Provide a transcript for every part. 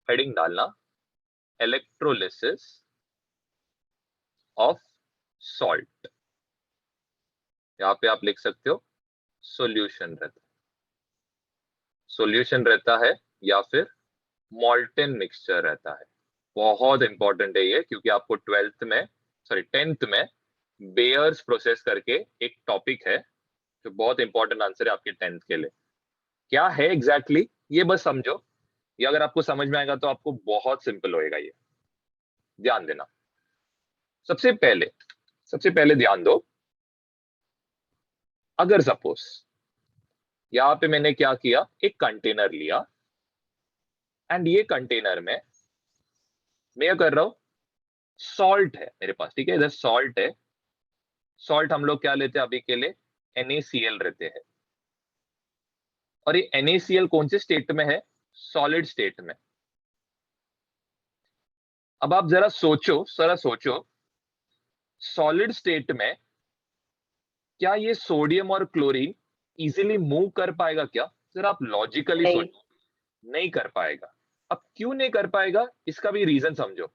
Heading डालना electrolysis of salt. यहाँ पे आप लिख सकते हो सॉल्यूशन रहता है, सॉल्यूशन रहता है या फिर मॉल्टन मिक्सचर रहता है। बहुत इंपॉर्टेंट है ये, क्योंकि आपको 10th में बेयर्स प्रोसेस करके एक टॉपिक है जो बहुत इंपॉर्टेंट आंसर है आपके 10th के लिए। क्या है एग्जैक्टली ये बस समझो, ये अगर आपको समझ में आएगा तो आपको बहुत सिंपल होएगा ये, ध्यान देना। सबसे पहले ध्यान दो, अगर सपोज यहां पे मैंने क्या किया, एक कंटेनर लिया एंड ये कंटेनर में मैं क्या कर रहा हूं, सॉल्ट है मेरे पास, ठीक है, इधर सॉल्ट है। सॉल्ट हम लोग क्या लेते हैं अभी के लिए, NaCl रहते हैं। और ये NaCl कौन से स्टेट में है, सॉलिड स्टेट में। अब आप जरा सोचो सॉलिड स्टेट में क्या ये सोडियम और क्लोरीन इजीली मूव कर पाएगा क्या? जरा आप लॉजिकली नहीं। सोचो, नहीं कर पाएगा। अब क्यों नहीं कर पाएगा, इसका भी रीजन समझो।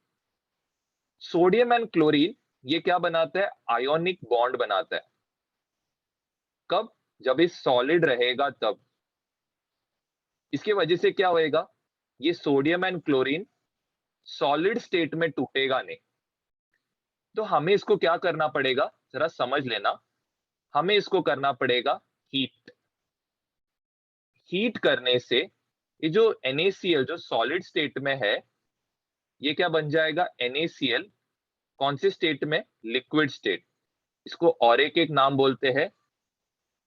सोडियम एंड क्लोरीन ये क्या बनाता है, आयोनिक बॉन्ड बनाता है। कब? जब ये सॉलिड रहेगा तब। इसकी वजह से क्या होएगा, ये sodium and chlorine solid state में टूटेगा नहीं। तो हमें इसको क्या करना पड़ेगा, जरा समझ लेना। हमें इसको करना पड़ेगा हीट। हीट करने से ये जो NaCl जो सॉलिड स्टेट में है, ये क्या बन जाएगा, NaCl कौन से स्टेट में, लिक्विड स्टेट। इसको और एक नाम बोलते हैं,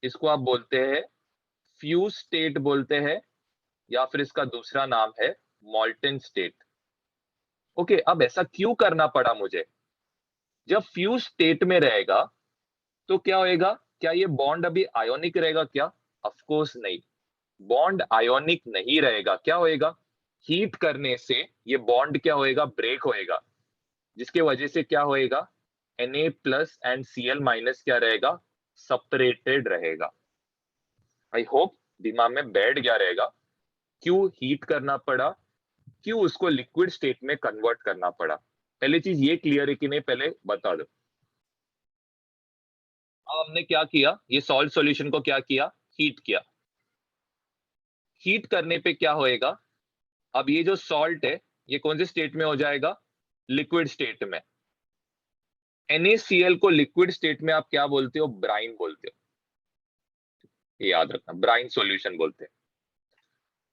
इसको आप बोलते हैं फ्यूज स्टेट बोलते हैं, या फिर इसका दूसरा नाम है मॉल्टन स्टेट। ओके, अब ऐसा क्यों करना पड़ा मुझे? जब फ्यूज स्टेट में रहेगा तो क्या होएगा, क्या ये बॉन्ड अभी आयोनिक रहेगा क्या? ऑफ कोर्स नहीं, बॉन्ड आयोनिक नहीं रहेगा। क्या होएगा, हीट करने से ये बॉन्ड क्या होएगा, ब्रेक होएगा, जिसके वजह से क्या होएगा, Na+ एंड Cl- क्या रहेगा, सेपरेटेड रहेगा। आई होप दिमाग में बैठ गया रहेगा क्यों हीट करना पड़ा, क्यों उसको लिक्विड स्टेट में कन्वर्ट करना पड़ा। पहली चीज ये क्लियर है कि नहीं, पहले बता दो। अब हमने क्या किया, ये सॉल्ट सॉल्यूशन को क्या किया, हीट किया। हीट करने पे क्या होएगा, अब ये जो सॉल्ट है ये कौन से स्टेट में हो जाएगा, लिक्विड स्टेट में। NaCl को लिक्विड स्टेट में आप क्या बोलते हो, ब्राइन बोलते हो। ये याद रखना, ब्राइन सॉल्यूशन बोलते हैं।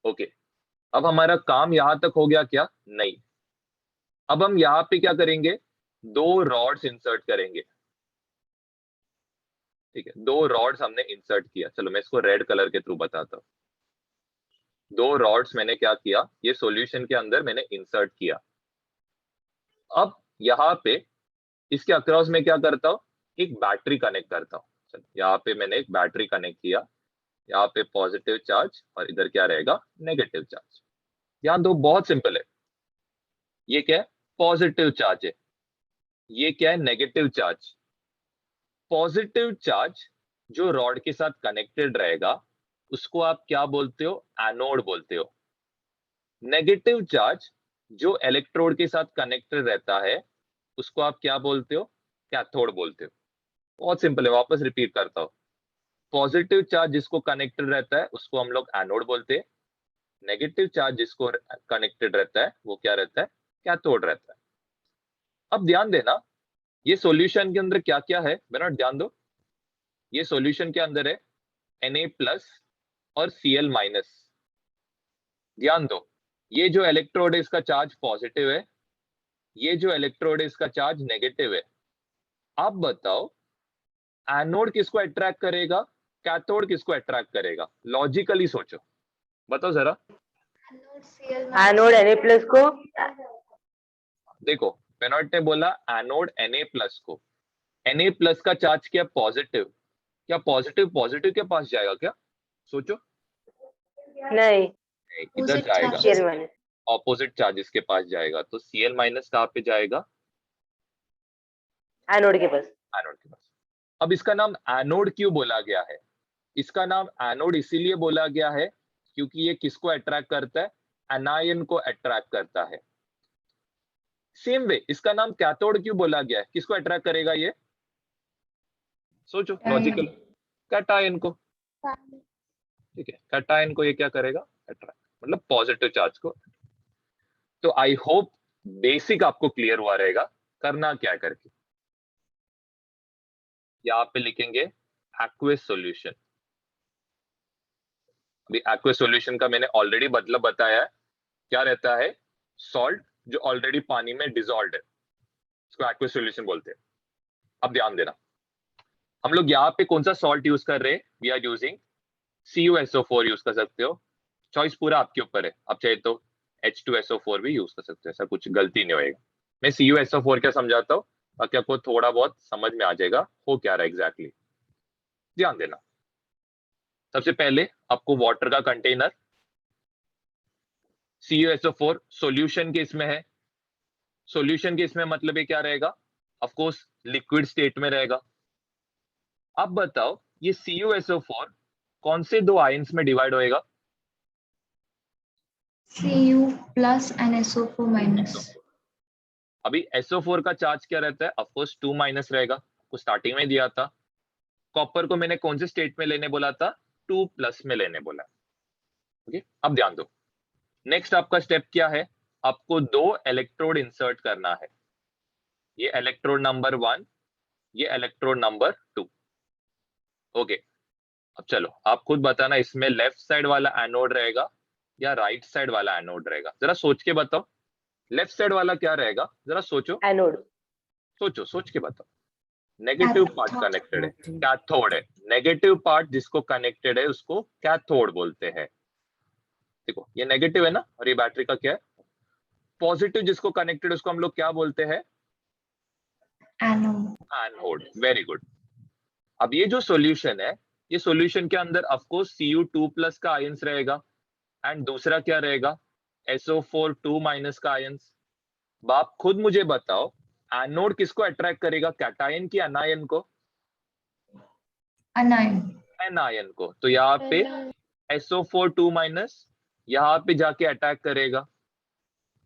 ओके, अब हमारा काम यहां तक हो गया क्या? नहीं। अब हम यहां पे क्या करेंगे, दो रॉड्स इंसर्ट करेंगे। ठीक है, दो रॉड्स हमने इंसर्ट किया। चलो मैं इसको रेड कलर के थ्रू बताता हूँ। दो रॉड्स मैंने क्या किया, ये सॉल्यूशन के अंदर मैंने इंसर्ट किया। अब यहाँ पे इसके अक्रॉस में क्या करता हूँ, एक बैटरी कनेक्ट करता हूँ। यहाँ पे मैंने एक बैटरी कनेक्ट किया, यहाँ पे पॉजिटिव चार्ज और इधर क्या रहेगा, नेगेटिव चार्ज। ध्यान दो, बहुत सिंपल है। ये क्या है, पॉजिटिव चार्ज है, ये क्या है, नेगेटिव चार्ज। पॉजिटिव चार्ज जो रॉड के साथ कनेक्टेड रहेगा उसको आप क्या बोलते हो, एनोड बोलते हो। नेगेटिव चार्ज जो इलेक्ट्रोड के साथ कनेक्टेड रहता है उसको आप क्या बोलते हो, कैथोड बोलते हो। बहुत सिंपल है, वापस रिपीट करता हूं। पॉजिटिव चार्ज जिसको कनेक्टेड रहता है उसको हम लोग एनोड बोलते हैं। नेगेटिव चार्ज जिसको कनेक्टेड रहता है वो क्या रहता है, कैथोड रहता है। अब ध्यान देना, ये सॉल्यूशन के अंदर क्या क्या है, बेटा ध्यान दो। ये सॉल्यूशन के अंदर है Na+ और Cl-। ध्यान दो, ये जो इलेक्ट्रोड है इसका चार्ज पॉजिटिव है, ये जो इलेक्ट्रोड है इसका चार्ज नेगेटिव है। आप बताओ एनोड किसको अट्रैक्ट करेगा, कैथोड किसको अट्रैक्ट करेगा? लॉजिकली सोचो, बताओ जरा। एनोड Na+ को। देखो पेनॉट ने बोला एनोड Na+ को। Na+ का चार्ज क्या, पॉजिटिव। क्या पॉजिटिव पॉजिटिव के पास जाएगा क्या? सोचो। नहीं, इधर जाएगा, Cl-। ऑपोजिट चार्जेस के पास जाएगा। तो Cl- कहाँ पे जाएगा, एनोड के पास। एनोड के पास। अब इसका नाम एनोड क्यों बोला गया है? इसका नाम एनोड इसीलिए बोला गया है क्योंकि ये किसको अट्रैक्ट करता है, एनायन को अट्रैक्ट करता है। सेम वे इसका नाम कैथोड क्यों बोला गया है? किसको अट्रैक्ट करेगा ये? सोचो लॉजिकल, कैटायन को। ठीक है, कैटायन को ये क्या करेगा? अट्रैक्ट, मतलब पॉजिटिव चार्ज को। तो आई होप बेसिक आपको क्लियर हुआ रहेगा करना क्या है करके। यहाँ पे लिखेंगे एक्वस सॉल्यूशन। अभी एक्वस सॉल्यूशन का मैंने ऑलरेडी मतलब बताया है, क्या रहता है? सॉल्ट जो ऑलरेडी पानी में डिसॉल्व है, इसको एक्वस सॉल्यूशन बोलते हैं। अब ध्यान देना, हम लोग यहाँ पे कौन सा सॉल्ट यूज कर रहे हैं? We are using CuSO4 use कर सकते हो, चॉइस पूरा आपके ऊपर है। आप चाहे तो H2SO4 भी यूज कर सकते हो, ऐसा कुछ गलती नहीं होएगा। मैं CuSO4 क्या समझाता हूँ, बाकी आपको थोड़ा बहुत समझ में आ जाएगा हो क्या रहा है एग्जैक्टली। ध्यान देना, सबसे पहले आपको वाटर का कंटेनर, CuSO4 सॉल्यूशन के इसमें है। सॉल्यूशन के इसमें मतलब ये क्या रहेगा? ऑफ कोर्स लिक्विड स्टेट में रहेगा। अब बताओ ये CuSO4 कौन से दो आयंस में डिवाइड होएगा? Cu plus and SO4 minus. अभी SO4 का चार्ज क्या रहता है? ऑफ कोर्स 2 माइनस रहेगा, आपको स्टार्टिंग में दिया था। कॉपर को मैंने कौन से स्टेट में लेने बोला था? 2 प्लस में लेने बोला। ओके, अब ध्यान दो, नेक्स्ट आपका स्टेप क्या है? आपको दो इलेक्ट्रोड इंसर्ट करना है। ये इलेक्ट्रोड नंबर 1, ये इलेक्ट्रोड नंबर 2। ओके, अब चलो आप खुद बताना, इसमें लेफ्ट साइड वाला एनोड रहेगा या राइट साइड वाला एनोड रहेगा? जरा सोच के बताओ, लेफ्ट साइड वाला क्या रहेगा? जरा सोचो, एनोड। सोचो, सोच के बताओ। नेगेटिव पार्ट कनेक्टेड है, कैथोड है। नेगेटिव पार्ट जिसको कनेक्टेड है उसको कैथोड बोलते हैं। देखो ये नेगेटिव है ना, और ये बैटरी का क्या है? पॉजिटिव जिसको कनेक्टेड उसको हम लोग क्या बोलते हैं? एनोड। Very good. अब ये जो सॉल्यूशन है, ये सॉल्यूशन के अंदर ऑफ कोर्स Cu2 प्लस का आयंस रहेगा, एंड दूसरा क्या रहेगा? SO4 2 माइनस का आयंस। आप खुद मुझे बताओ, एनोड किसको अट्रैक्ट करेगा, कैटायन की अनायन को? एनायन को। तो यहाँ पे SO4 2 माइनस यहाँ पे जाके अटैक करेगा।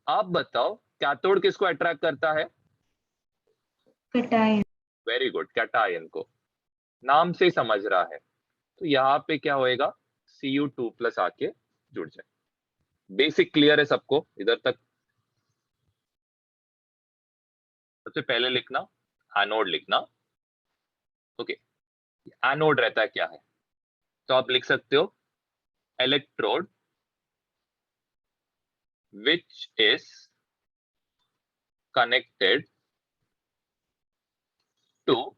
आप बताओ कैथोड किसको अट्रैक्ट करता है? कैटायन। वेरी गुड, कैटायन को। नाम से समझ रहा है। तो यहाँ पे क्या होएगा? Cu2 प्लस आके जुड़ जाए। बेसिक क्लियर है सबको इधर तक? सबसे पहले लिखना एनोड लिखना। ओके, एनोड रहता है क्या है? तो आप लिख सकते हो electrode which is connected to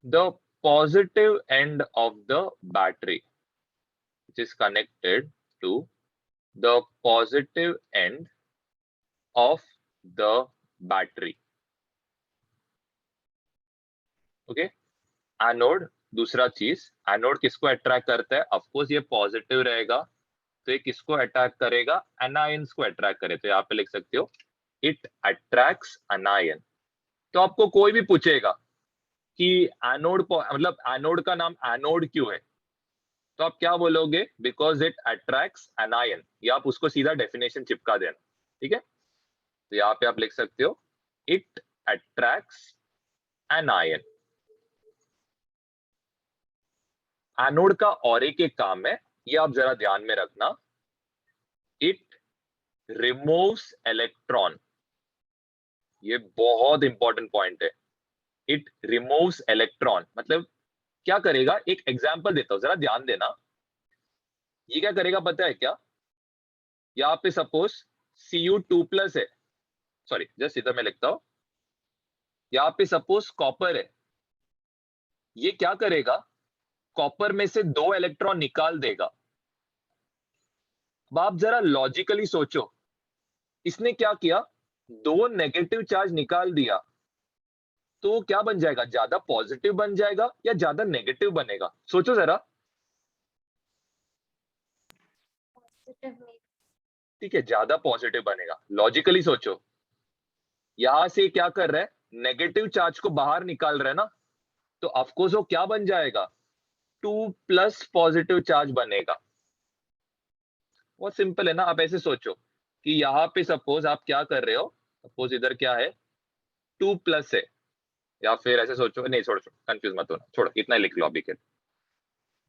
the positive end of the battery, which is connected to the positive end of the battery. Okay, anode. दूसरा चीज, एनोड किसको अट्रैक्ट करता है? ऑफ कोर्स ये पॉजिटिव रहेगा, तो ये किसको अट्रैक्ट करेगा? एनायंस को अट्रैक्ट करे। तो यहाँ पे लिख सकते हो इट अट्रैक्ट्स एनायन। तो आपको कोई भी पूछेगा कि एनोड मतलब एनोड का नाम एनोड क्यों है, तो आप क्या बोलोगे? बिकॉज इट अट्रैक्ट्स एनायन, या आप उसको सीधा डेफिनेशन चिपका देना। ठीक है, तो यहाँ पे आप लिख सकते हो इट अट्रैक्ट्स एनायन। एनोड का और एक काम है, ये आप जरा ध्यान में रखना, इट रिमूव्स इलेक्ट्रॉन। ये बहुत इंपॉर्टेंट पॉइंट है। इट रिमूव्स इलेक्ट्रॉन मतलब क्या करेगा? एक एग्जांपल देता हूं, जरा ध्यान देना। ये क्या करेगा पता है क्या? यहाँ पे सपोज Cu2 प्लस है, सॉरी जस्ट इधर मैं लिखता हूं, यहाँ पे सपोज कॉपर है। ये क्या करेगा? कॉपर में से दो इलेक्ट्रॉन निकाल देगा। अब आप जरा लॉजिकली सोचो, इसने क्या किया? दो नेगेटिव चार्ज निकाल दिया, तो क्या बन जाएगा? ज्यादा पॉजिटिव बन जाएगा या ज्यादा नेगेटिव बनेगा? सोचो जरा। ठीक है, ज्यादा पॉजिटिव बनेगा। लॉजिकली सोचो, यहां से क्या कर रहा है? नेगेटिव चार्ज को बाहर निकाल रहा है ना, तो ऑफकोर्स वो क्या बन जाएगा? 2 प्लस पॉजिटिव चार्ज बनेगा। बहुत सिंपल है ना। आप ऐसे सोचो कि यहाँ पे सपोज आप क्या कर रहे हो, सपोज इधर क्या है 2+ है, या फिर ऐसे सोचो, नहीं छोड़ो कंफ्यूज मत होना, छोड़ो इतना ही लिख लो अभी के।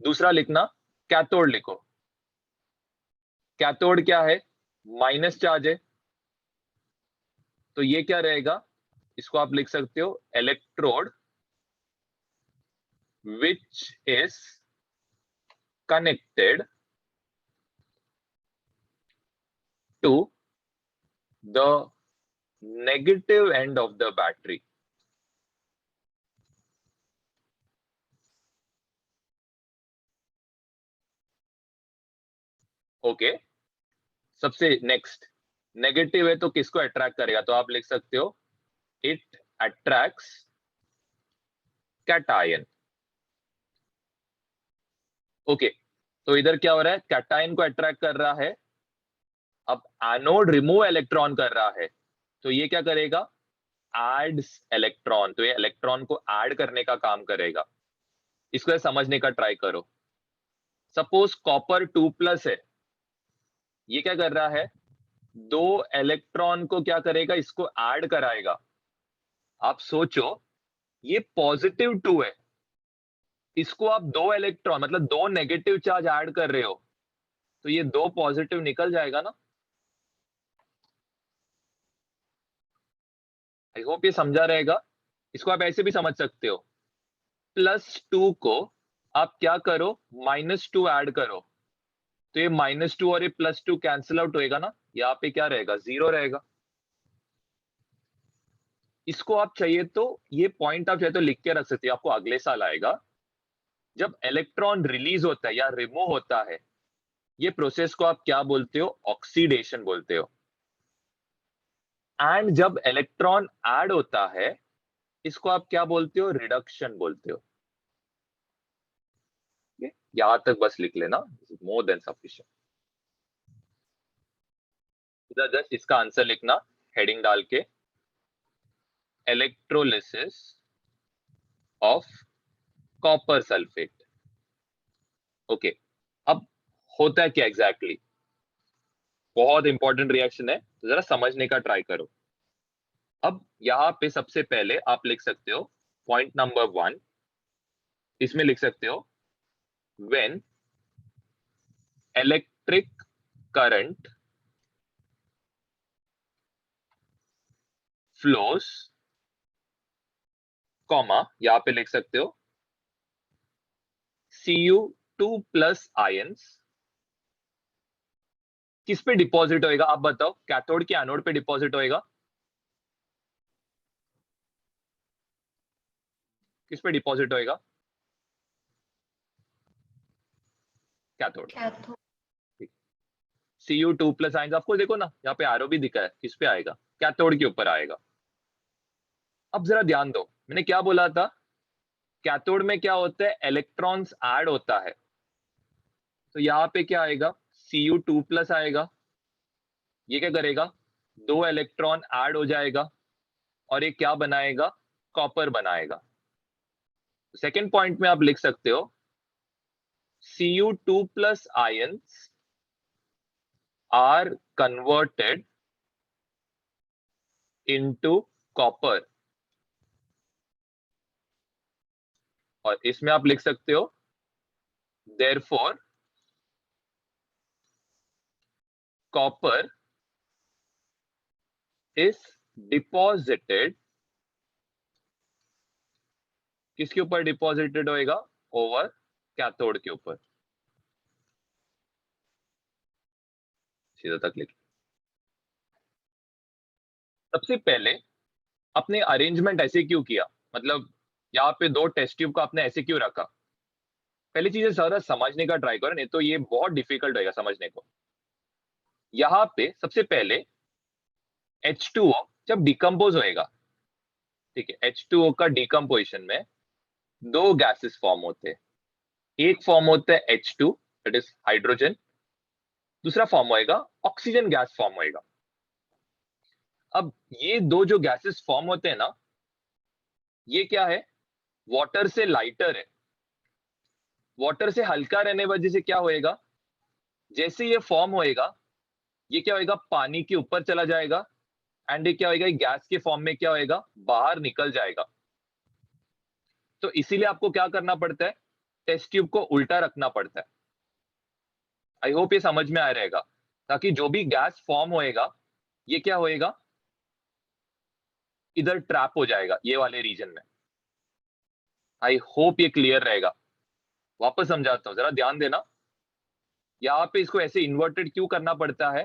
दूसरा लिखना कैथोड लिखो। कैथोड क्या है, माइनस चार्ज है, तो ये क्या रहेगा, इसको आप लिख सकते हो electrode which is connected to the negative end of the battery. Okay, सबसे नेक्स्ट नेगेटिव है तो किसको अट्रैक्ट करेगा, तो आप लिख सकते हो इट अट्रैक्ट्स कैटायन। ओके, तो इधर क्या हो रहा है, कैटायन को अट्रैक्ट कर रहा है। अब एनोड रिमूव इलेक्ट्रॉन कर रहा है, तो ये क्या करेगा, एड्स इलेक्ट्रॉन, तो ये इलेक्ट्रॉन को ऐड करने का काम करेगा। इसको समझने का ट्राई करो। सपोज कॉपर 2+ है, ये क्या कर रहा है, 2 इलेक्ट्रॉन को क्या करेगा, इसको ऐड कराएगा। आप सोचो ये +2 है, इसको आप 2 इलेक्ट्रॉन मतलब 2 नेगेटिव चार्ज ऐड कर रहे हो, तो ये 2 पॉजिटिव निकल जाएगा ना। आई होप ये समझा रहेगा। इसको आप ऐसे भी समझ सकते हो, +2 को आप क्या करो, -2 ऐड करो, तो ये -2 और ये +2 कैंसिल आउट होएगा ना, यहाँ पे क्या रहेगा, 0 रहेगा। इसको आप चाहिए तो ये पॉइंट आप चाहिए तो लिख के रख सकते हो, आपको अगले साल आएगा। जब इलेक्ट्रॉन रिलीज होता है या रिमूव होता है, ये प्रोसेस को आप क्या बोलते हो, ऑक्सीडेशन बोलते हो। एंड जब इलेक्ट्रॉन ऐड होता है, इसको आप क्या बोलते हो, रिडक्शन बोलते हो। यहां तक बस लिख लेना, मोर देन सफिशिएंट। जस्ट इसका आंसर लिखना हेडिंग डाल के, electrolysis of copper sulphate. Okay, अब होता है क्या एग्जैक्टली, बहुत इंपॉर्टेंट रिएक्शन है, तो जरा समझने का ट्राई करो। अब यहाँ पे सबसे पहले आप लिख सकते हो पॉइंट नंबर 1, इसमें लिख सकते हो when electric current flows, comma यहाँ पे लिख सकते हो Cu2+ आयंस किस पे डिपॉजिट होएगा, आप बताओ, कैथोड के एनोड पे डिपॉजिट होएगा, किस पे डिपॉजिट होएगा, कैथोड। कैथोड। Cu2+ आयंस आपको देखो ना, यहाँ पे एरो भी दिखा है, किस पे आएगा, कैथोड के ऊपर आएगा। अब जरा ध्यान दो, मैंने क्या बोला था, कैथोड में क्या होता है, इलेक्ट्रॉन्स ऐड होता है, तो यहाँ पे क्या आएगा, Cu2+ आएगा। ये क्या करेगा, 2 इलेक्ट्रॉन ऐड हो जाएगा और ये क्या बनाएगा, कॉपर बनाएगा। सेकेंड पॉइंट में आप लिख सकते हो Cu2+ ions are converted into copper, और इसमें आप लिख सकते हो therefore copper is deposited, किसके ऊपर डिपॉजिटेड होएगा, ओवर कैथोड के ऊपर। सीधा तक लिख। सबसे पहले अपने अरेंजमेंट ऐसे क्यों किया, मतलब यहाँ पे 2 टेस्ट ट्यूब को आपने ऐसे क्यों रखा, पहली चीज जरा समझने का ट्राई करो, नहीं तो ये बहुत डिफिकल्ट होगा समझने को। यहाँ पे सबसे पहले H2O जब डिकम्पोज होएगा, ठीक है, H2O का डिकम्पोजिशन में 2 गैसेस फॉर्म होते हैं। एक फॉर्म होता है H2 दैट इज हाइड्रोजन, दूसरा फॉर्म होएगा ऑक्सीजन गैस फॉर्म होएगा। अब ये 2 जो गैसेस फॉर्म होते हैं ना, ये क्या है, वाटर से लाइटर है, वाटर से हल्का रहने वजह से क्या होएगा, जैसे ये फॉर्म होएगा, ये क्या होएगा, पानी के ऊपर चला जाएगा, एंड ये क्या होएगा, गैस के फॉर्म में क्या होएगा, बाहर निकल जाएगा। तो इसीलिए आपको क्या करना पड़ता है, टेस्ट ट्यूब को उल्टा रखना पड़ता है। आई होप ये समझ में आ रहेगा, ताकि जो भी गैस फॉर्म होएगा ये क्या होएगा, इधर ट्रैप हो जाएगा ये वाले रीजन में। आई होप ये क्लियर रहेगा। वापस समझाता हूं, जरा ध्यान देना। यहाँ पे इसको ऐसे इन्वर्टेड क्यों करना पड़ता है,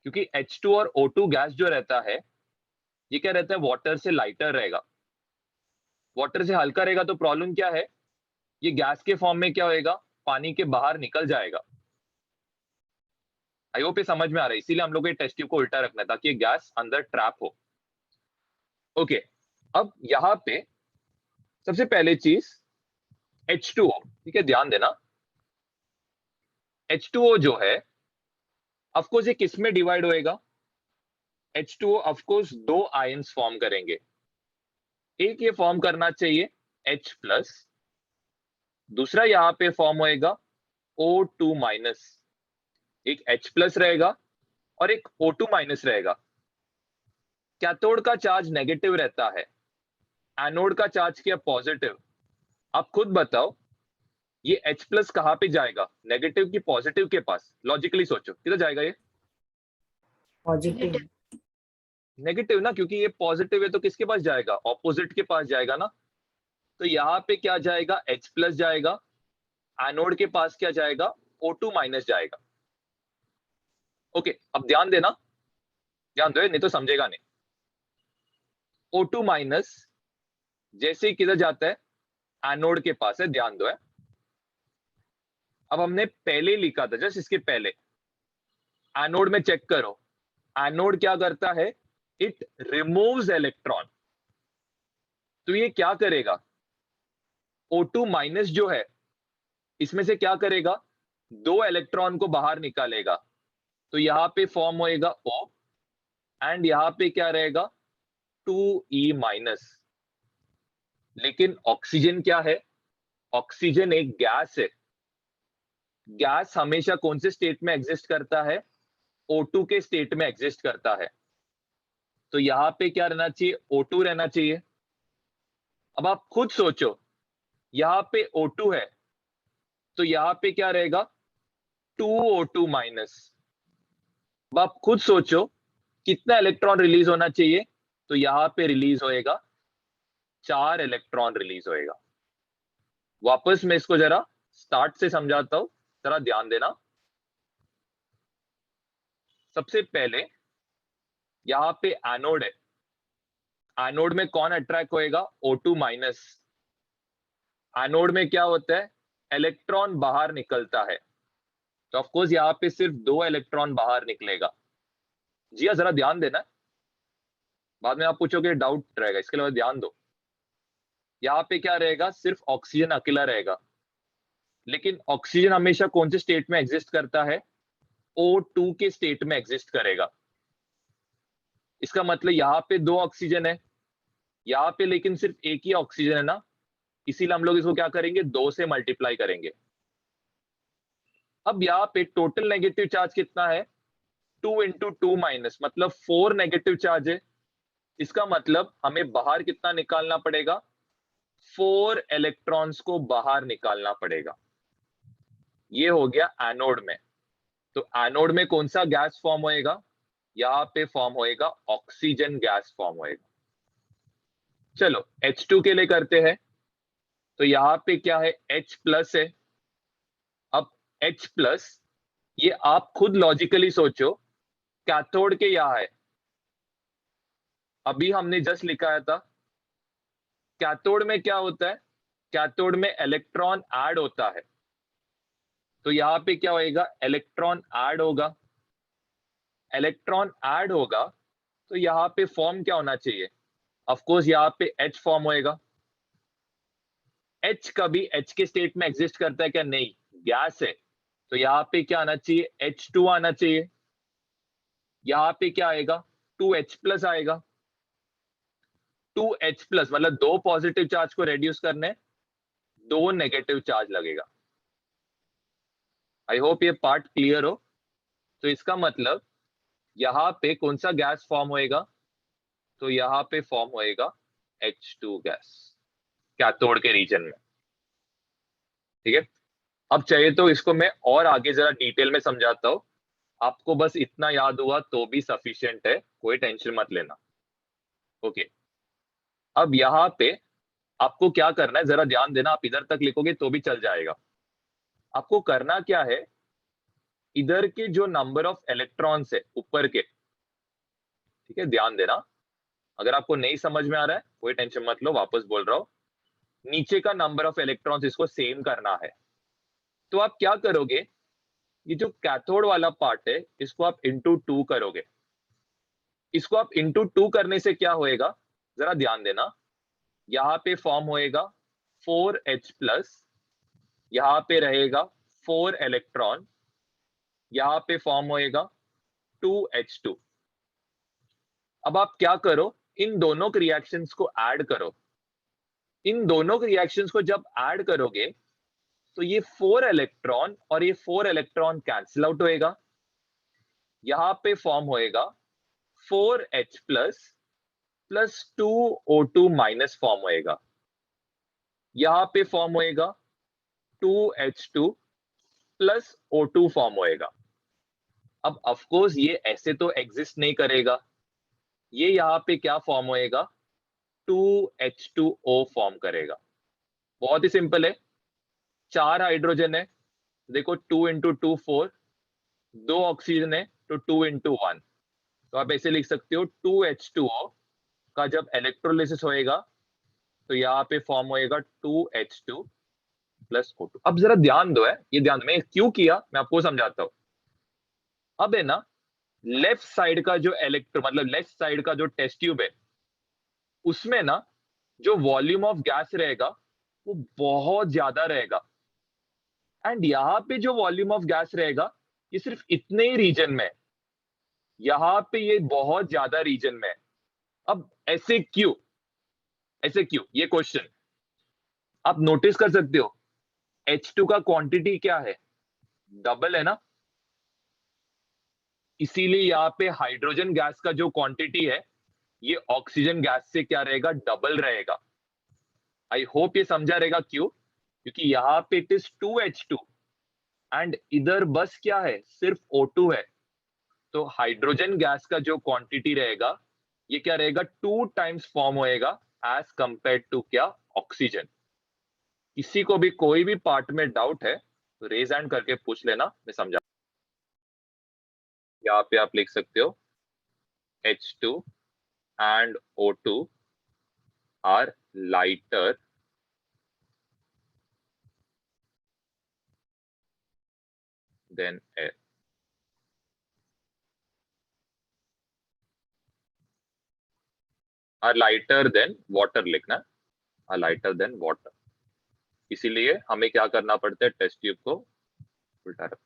क्योंकि H2 और O2 गैस जो रहता है ये क्या रहता है, वाटर से लाइटर रहेगा। वाटर से हल्का रहेगा तो प्रॉब्लम क्या है, ये गैस के फॉर्म में क्या होएगा, पानी के बाहर निकल जाएगा। आई होप ये समझ में आ रहा है। इसीलिए हम लोग ये टेस्ट ट्यूब को उल्टा रखना है ताकि ये गैस अंदर ट्रैप हो। ओके, अब यहाँ पे सबसे पहले चीज H2O, ठीक है, ध्यान देना। H2O जो है ऑफकोर्स ये किस में डिवाइड होएगा, H2O ऑफकोर्स दो आयंस फॉर्म करेंगे। एक ये फॉर्म करना चाहिए H+, दूसरा यहाँ पे फॉर्म होएगा O2-। एक H+ रहेगा और एक O2- रहेगा। कैथोड का चार्ज नेगेटिव रहता है, एनोड का चार्ज क्या पॉजिटिव। आप खुद बताओ ये H+ कहां पे जाएगा, नेगेटिव की पॉजिटिव के पास, लॉजिकली सोचो किधर जाएगा ये, पॉजिटिव। नेगेटिव ना, क्योंकि ये पॉजिटिव है तो किसके पास जाएगा, ऑपोजिट के पास जाएगा ना। तो यहाँ पे क्या जाएगा, H+ जाएगा, एनोड के पास क्या जाएगा, O2- जाएगा। ओके, अब ध्यान देना, ध्यान दो नहीं तो समझेगा नहीं। O2- जैसे ही किधर जाता है, एनोड के पास है, ध्यान दो है। अब हमने पहले लिखा था, जस्ट इसके पहले एनोड में चेक करो, एनोड क्या करता है, इट रिमूव्स इलेक्ट्रॉन। तो ये क्या करेगा, O2- जो है इसमें से क्या करेगा, दो इलेक्ट्रॉन को बाहर निकालेगा। तो यहां पे फॉर्म होएगा O, एंड यहां पे क्या रहेगा, 2E-। लेकिन ऑक्सीजन क्या है, ऑक्सीजन एक गैस है। गैस हमेशा कौन से स्टेट में एग्जिस्ट करता है, O2 के स्टेट में एग्जिस्ट करता है। तो यहां पे क्या रहना चाहिए, O2 रहना चाहिए। अब आप खुद सोचो, यहां पे O2 है तो यहां पे क्या रहेगा, 2O2-। अब आप खुद सोचो कितना इलेक्ट्रॉन रिलीज होना चाहिए, तो यहां पे रिलीज होएगा 4 इलेक्ट्रॉन रिलीज होएगा। वापस मैं इसको जरा स्टार्ट से समझाता हूं, जरा ध्यान देना। सबसे पहले यहां पे एनोड है, एनोड में कौन अट्रैक्ट होएगा, O2-। एनोड में क्या होता है, इलेक्ट्रॉन बाहर निकलता है, तो ऑफकोर्स यहाँ पे सिर्फ 2 इलेक्ट्रॉन बाहर निकलेगा। जी हाँ, जरा ध्यान देना, बाद में आप पूछोगे डाउट रहेगा, इसके लिए ध्यान दो। यहाँ पे क्या रहेगा, सिर्फ ऑक्सीजन अकेला रहेगा। लेकिन ऑक्सीजन हमेशा कौन से स्टेट में एग्जिस्ट करता है, O2 के स्टेट में एग्जिस्ट करेगा। इसका मतलब यहाँ पे 2 ऑक्सीजन है, यहाँ पे लेकिन सिर्फ एक ही ऑक्सीजन है ना, इसीलिए हम लोग इसको क्या करेंगे, 2 से मल्टीप्लाई करेंगे। अब यहाँ पे टोटल नेगेटिव चार्ज कितना है, 2 × 2- मतलब 4 नेगेटिव चार्ज है। इसका मतलब हमें बाहर कितना निकालना पड़ेगा, 4 इलेक्ट्रॉन्स को बाहर निकालना पड़ेगा। ये हो गया एनोड में। तो एनोड में कौन सा गैस फॉर्म होएगा, यहाँ पे फॉर्म होएगा ऑक्सीजन गैस फॉर्म होएगा। चलो H2 के लिए करते हैं। तो यहाँ पे क्या है, H+ है। अब H+, ये आप खुद लॉजिकली सोचो, कैथोड के यहाँ है, अभी हमने जस्ट लिखा था। कैथोड में क्या होता है, कैथोड में इलेक्ट्रॉन ऐड होता है। तो यहाँ पे क्या होएगा, इलेक्ट्रॉन ऐड होगा। इलेक्ट्रॉन ऐड होगा तो यहाँ पे फॉर्म क्या होना चाहिए, ऑफ कोर्स यहाँ पे H फॉर्म होएगा। H कभी H के स्टेट में एग्जिस्ट करता है क्या, नहीं, गैस है। तो यहाँ पे क्या आना चाहिए, H2 आना चाहिए। यहाँ पे क्या आएगा, 2H+ आएगा। 2H+ मतलब 2 पॉजिटिव चार्ज को रेड्यूस करने 2 नेगेटिव चार्ज लगेगा। आई होप ये पार्ट क्लियर हो। तो इसका मतलब यहाँ पे कौन सा गैस फॉर्म होएगा, तो यहाँ पे फॉर्म होएगा H2 गैस कैथोड के रीजन में। ठीक है, अब चाहिए तो इसको मैं और आगे जरा डिटेल में समझाता हूँ। आपको बस इतना याद हुआ तो भी सफिशिएंट है, कोई टेंशन मत लेना। ओके, अब यहाँ पे आपको क्या करना है, जरा ध्यान देना। आप इधर तक लिखोगे तो भी चल जाएगा। आपको करना क्या है, इधर के जो नंबर ऑफ इलेक्ट्रॉन्स है ऊपर के, ठीक है, ध्यान देना। अगर आपको नहीं समझ में आ रहा है कोई टेंशन मत लो, वापस बोल रहा हूं। नीचे का नंबर ऑफ इलेक्ट्रॉन्स इसको सेम करना है। तो आप क्या करोगे, ये जो कैथोड वाला पार्ट है इसको आप इंटू 2 करोगे। इसको आप इंटू 2 करने से क्या होएगा, जरा ध्यान देना। यहाँ पे फॉर्म होएगा 4H+, यहाँ पे रहेगा 4 इलेक्ट्रॉन, यहाँ पे फॉर्म होएगा 2H2। अब आप क्या करो, इन दोनों के रिएक्शंस को ऐड करो। इन दोनों के रिएक्शंस को जब ऐड करोगे तो ये 4 इलेक्ट्रॉन और ये 4 इलेक्ट्रॉन कैंसिल आउट होएगा। यहाँ पे फॉर्म होएगा 4H+ plus 2O2 minus form होएगा। यहाँ पे फॉर्म होएगा 2H2 प्लस O2 फॉर्म होएगा। अब ऑफ कोर्स ये ऐसे तो एग्जिस्ट नहीं करेगा, ये यहाँ पे क्या फॉर्म होएगा, 2H2O फॉर्म करेगा। बहुत ही सिंपल है, 4 हाइड्रोजन है, देखो 2 इंटू 2 4, 2 ऑक्सीजन है तो 2 इंटू 1। तो आप ऐसे लिख सकते हो 2H2O का जब इलेक्ट्रोलिसिस होएगा तो यहाँ पे फॉर्म होएगा 2H2 प्लस O2। अब जरा ध्यान दो, है ये ध्यान दो, मैं क्यों किया मैं आपको समझाता हूं। अब है ना, लेफ्ट साइड का जो मतलब लेफ्ट साइड का जो टेस्ट ट्यूब है उसमें ना जो वॉल्यूम ऑफ गैस रहेगा वो बहुत ज्यादा रहेगा। एंड यहाँ पे जो वॉल्यूम ऑफ गैस रहेगा ये सिर्फ इतने ही रीजन में, यहाँ पे ये बहुत ज्यादा रीजन में है। अब ऐसे क्यों, ऐसे क्यों, ये क्वेश्चन आप नोटिस कर सकते हो। H2 का क्वांटिटी क्या है, डबल है ना, इसीलिए यहाँ पे हाइड्रोजन गैस का जो क्वांटिटी है ये ऑक्सीजन गैस से क्या रहेगा, डबल रहेगा। आई होप ये समझा रहेगा क्यों, क्योंकि यहाँ पे इट इज 2H2 एंड इधर बस क्या है, सिर्फ O2 है। तो हाइड्रोजन गैस का जो क्वांटिटी रहेगा ये क्या रहेगा, 2 टाइम्स फॉर्म होएगा एज कंपेयर टू क्या, ऑक्सीजन। किसी को भी कोई भी पार्ट में डाउट है तो रेज हैंड करके पूछ लेना, मैं समझा। यहाँ पे आप लिख सकते हो H2 and O2 are lighter than air। are lighter than water लिखना, are lighter than water। इसीलिए हमें क्या करना पड़ता है, टेस्ट ट्यूब को उल्टा रखो।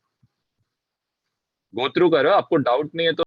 गो थ्रू करो, आपको डाउट नहीं है तो